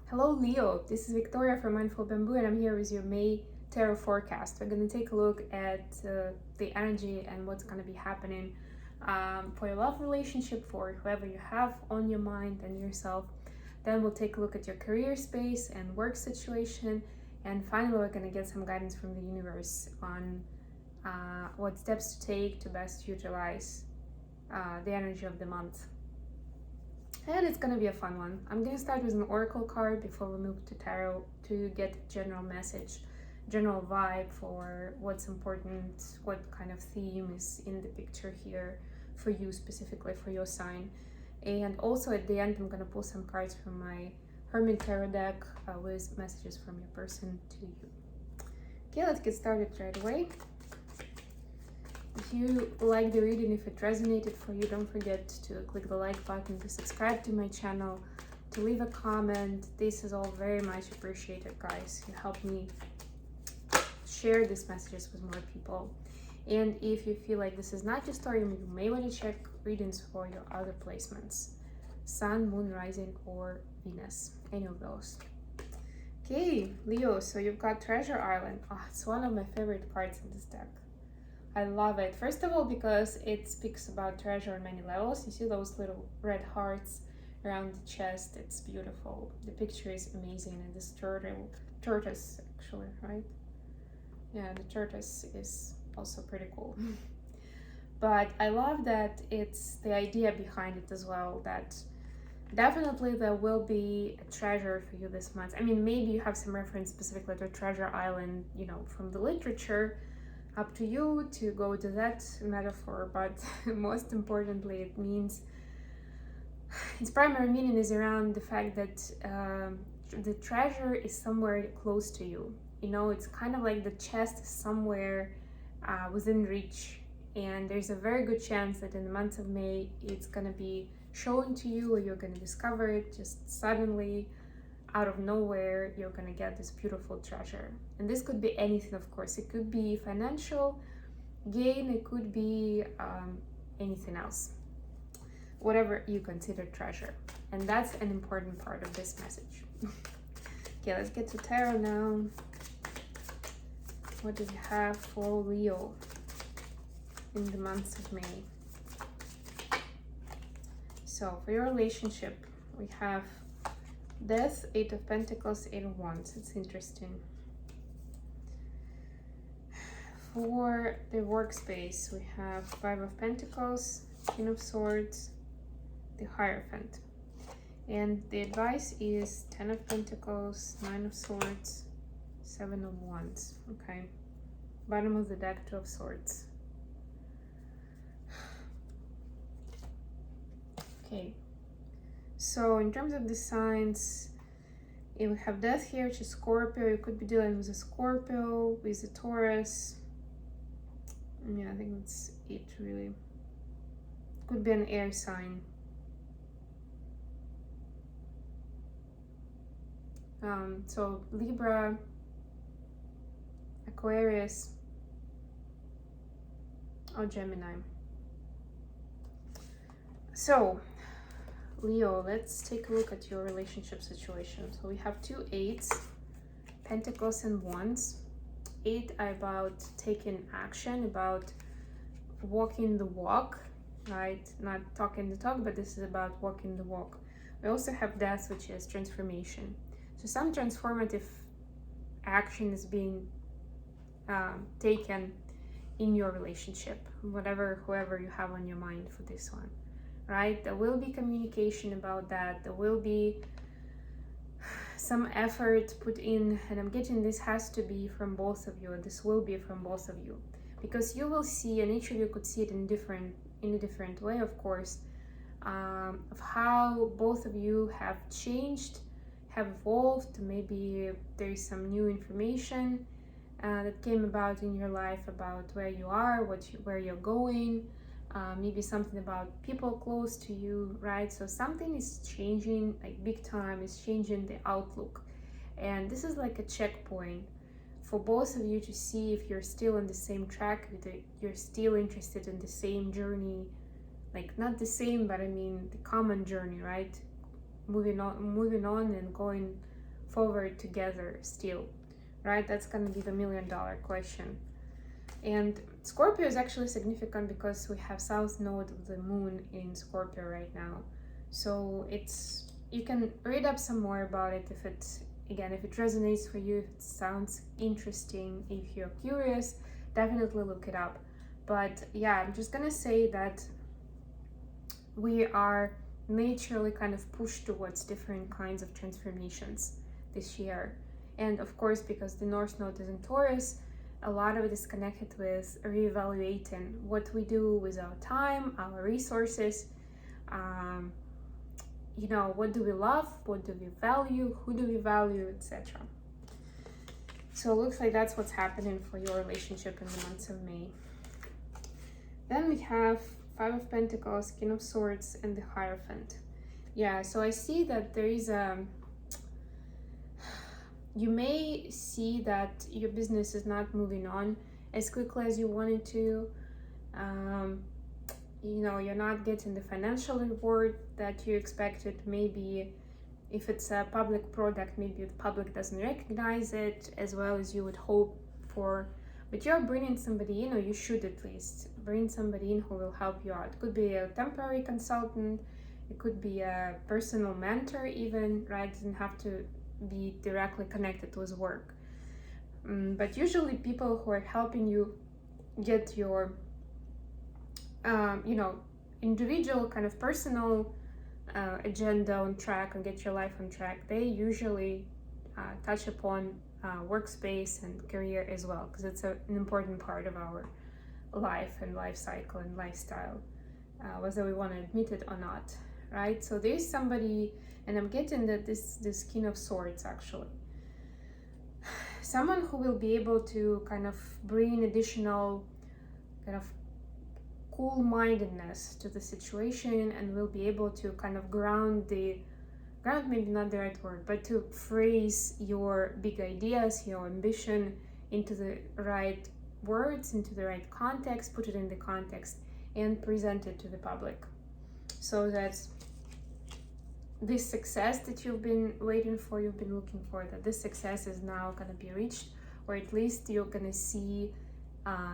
Hello Leo, this is Victoria from Mindful Bamboo and I'm here with your May tarot forecast. We're going to take a look at the energy and what's going to be happening for your love relationship, for whoever you have on your mind and yourself. Then we'll take a look at your career space and work situation, and finally we're going to get some guidance from the universe on what steps to take to best utilize the energy of the month. And it's gonna be a fun one. I'm gonna start with an oracle card before we move to tarot to get a general message, general vibe for what's important, what kind of theme is in the picture here for you, specifically for your sign. And also at the end, I'm gonna pull some cards from my Hermit Tarot deck with messages from your person to you. Okay, let's get started right away. If you like the reading, if it resonated for you, don't forget to click the like button, to subscribe to my channel, to leave a comment. This is all very much appreciated, guys. You help me share these messages with more people. And if you feel like this is not your story, you may want to check readings for your other placements. Sun, Moon, Rising, or Venus. Any of those. Okay, Leo, so you've got Treasure Island. Oh, it's one of my favorite cards in this deck. I love it. First of all, because it speaks about treasure on many levels. You see those little red hearts around the chest. It's beautiful. The picture is amazing. And this tortoise actually, right? Yeah, the tortoise is also pretty cool. But I love that it's the idea behind it as well, that definitely there will be a treasure for you this month. I mean, maybe you have some reference specifically to Treasure Island, you know, from the literature. Up to you to go to that metaphor, but most importantly, it means its primary meaning is around the fact that the treasure is somewhere close to you. You know, it's kind of like the chest is somewhere within reach, and there's a very good chance that in the month of May it's gonna be shown to you, or you're gonna discover it just suddenly. Out of nowhere, you're gonna get this beautiful treasure. And this could be anything, of course. It could be financial gain, it could be anything else, whatever you consider treasure. And that's an important part of this message. Okay, let's get to tarot now. What do we have for Leo in the month of May? So for your relationship, we have Death, Eight of Pentacles, Eight of Wands. It's interesting. For the workspace, we have Five of Pentacles, King of Swords, the Hierophant. And the advice is Ten of Pentacles, Nine of Swords, Seven of Wands. Okay. Bottom of the deck, Two of Swords. Okay. So in terms of the signs, we have Death here, which is Scorpio. You could be dealing with a Scorpio, with a Taurus. Yeah, I think that's it really. Could be an air sign. So Libra, Aquarius, or Gemini. So Leo, let's take a look at your relationship situation. So we have two eights, Pentacles and Wands. Eight are about taking action, about walking the walk, right? Not talking the talk, but this is about walking the walk. We also have Death, which is transformation. So some transformative action is being taken in your relationship, whoever you have on your mind for this one. Right? There will be communication about that. There will be some effort put in, and I'm getting this has to be from both of you. This will be from both of you, because you will see, and each of you could see it in a different way, of course, of how both of you have changed, have evolved. Maybe there is some new information that came about in your life about where you are, where you're going. Maybe something about people close to you, right? So something is changing, like big time, is changing the outlook. And this is like a checkpoint for both of you to see if you're still on the same track, you're still interested in the same journey, like not the same, but I mean the common journey, right? Moving on and going forward together still, right? That's going to be the $1,000,000 question. And Scorpio is actually significant because we have south node of the moon in Scorpio right now. So you can read up some more about it if it resonates for you, if it sounds interesting, if you're curious, definitely look it up. But yeah, I'm just gonna say that we are naturally kind of pushed towards different kinds of transformations this year. And of course, because the North Node is in Taurus, a lot of it is connected with reevaluating what we do with our time, our resources, what do we love, what do we value, who do we value, etc. So it looks like that's what's happening for your relationship in the months of May. Then we have Five of Pentacles, King of Swords, and the Hierophant. Yeah, so I see that there is you may see that your business is not moving on as quickly as you wanted to. You're not getting the financial reward that you expected. Maybe if it's a public product, maybe the public doesn't recognize it as well as you would hope for. But you're bringing somebody, you should at least bring somebody in who will help you out. It could be a temporary consultant, it could be a personal mentor even, right? It doesn't have to be directly connected with work. But usually people who are helping you get your, individual kind of personal agenda on track and get your life on track, they usually touch upon workspace and career as well, because it's an important part of our life and life cycle and lifestyle, whether we want to admit it or not, right? So there's somebody, and I'm getting that this King of Swords actually, someone who will be able to kind of bring additional kind of cool-mindedness to the situation, and will be able to kind of ground maybe not the right word, but to phrase your big ideas, your ambition into the right words, into the right context, put it in the context, and present it to the public. So that this success that you've been waiting for, you've been looking for, that this success is now going to be reached, or at least you're going to see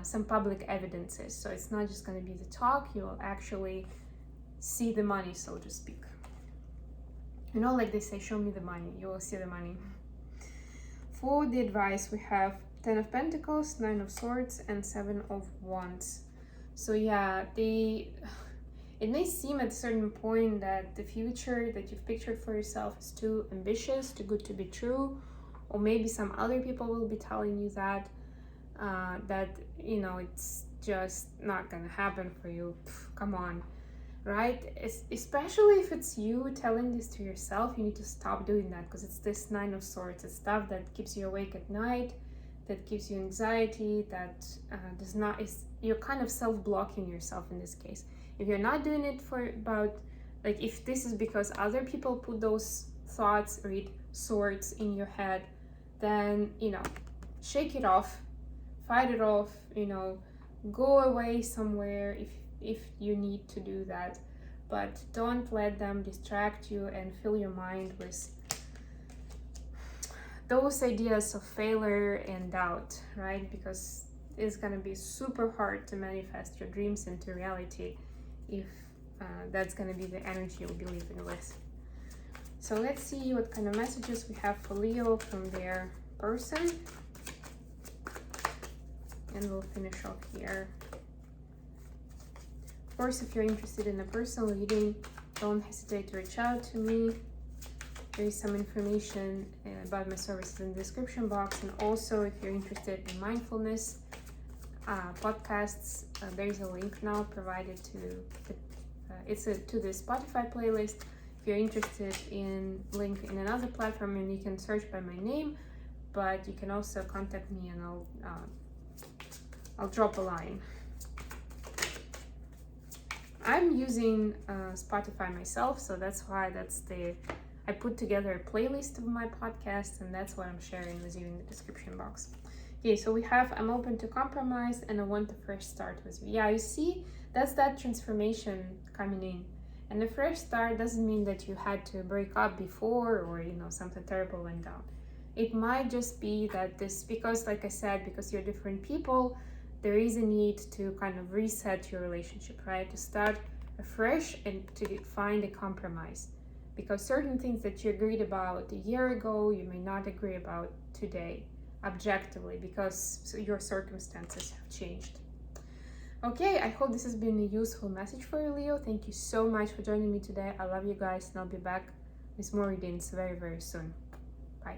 some public evidences. So it's not just going to be the talk, you'll actually see the money, so to speak. Like they say, show me the money, you will see the money. For the advice, we have 10 of Pentacles, 9 of Swords, and 7 of Wands. So yeah, it may seem at a certain point that the future that you've pictured for yourself is too ambitious, too good to be true, or maybe some other people will be telling you that it's just not gonna happen for you. Come on, right? Especially if it's you telling this to yourself, you need to stop doing that, because it's this 9 of Swords. It's stuff that keeps you awake at night, that gives you anxiety, that you're kind of self-blocking yourself in this case. If you're not doing it if this is because other people put those thoughts, read swords in your head, then, shake it off, fight it off, go away somewhere if you need to do that. But don't let them distract you and fill your mind with those ideas of failure and doubt, right? Because it's gonna be super hard to manifest your dreams into reality if that's gonna be the energy you'll be living with. So let's see what kind of messages we have for Leo from their person, and we'll finish off here. Of course, if you're interested in a personal reading, don't hesitate to reach out to me. There is some information about my services in the description box, and also if you're interested in mindfulness podcasts, there is a link now provided to the Spotify playlist. If you're interested in link in another platform, and you can search by my name, but you can also contact me, and I'll drop a line. I'm using Spotify myself, so that's why I put together a playlist of my podcast, and that's what I'm sharing with you in the description box. Okay, so we have I'm open to compromise, and I want to fresh start with you. Yeah, you see, that's that transformation coming in. And a fresh start doesn't mean that you had to break up before, or something terrible went down. It might just be that this, because like I said, because you're different people, there is a need to kind of reset your relationship, right? To start afresh and to find a compromise. Because certain things that you agreed about a year ago, you may not agree about today, objectively, because your circumstances have changed. Okay, I hope this has been a useful message for you, Leo. Thank you so much for joining me today. I love you guys, and I'll be back with more readings very, very soon. Bye.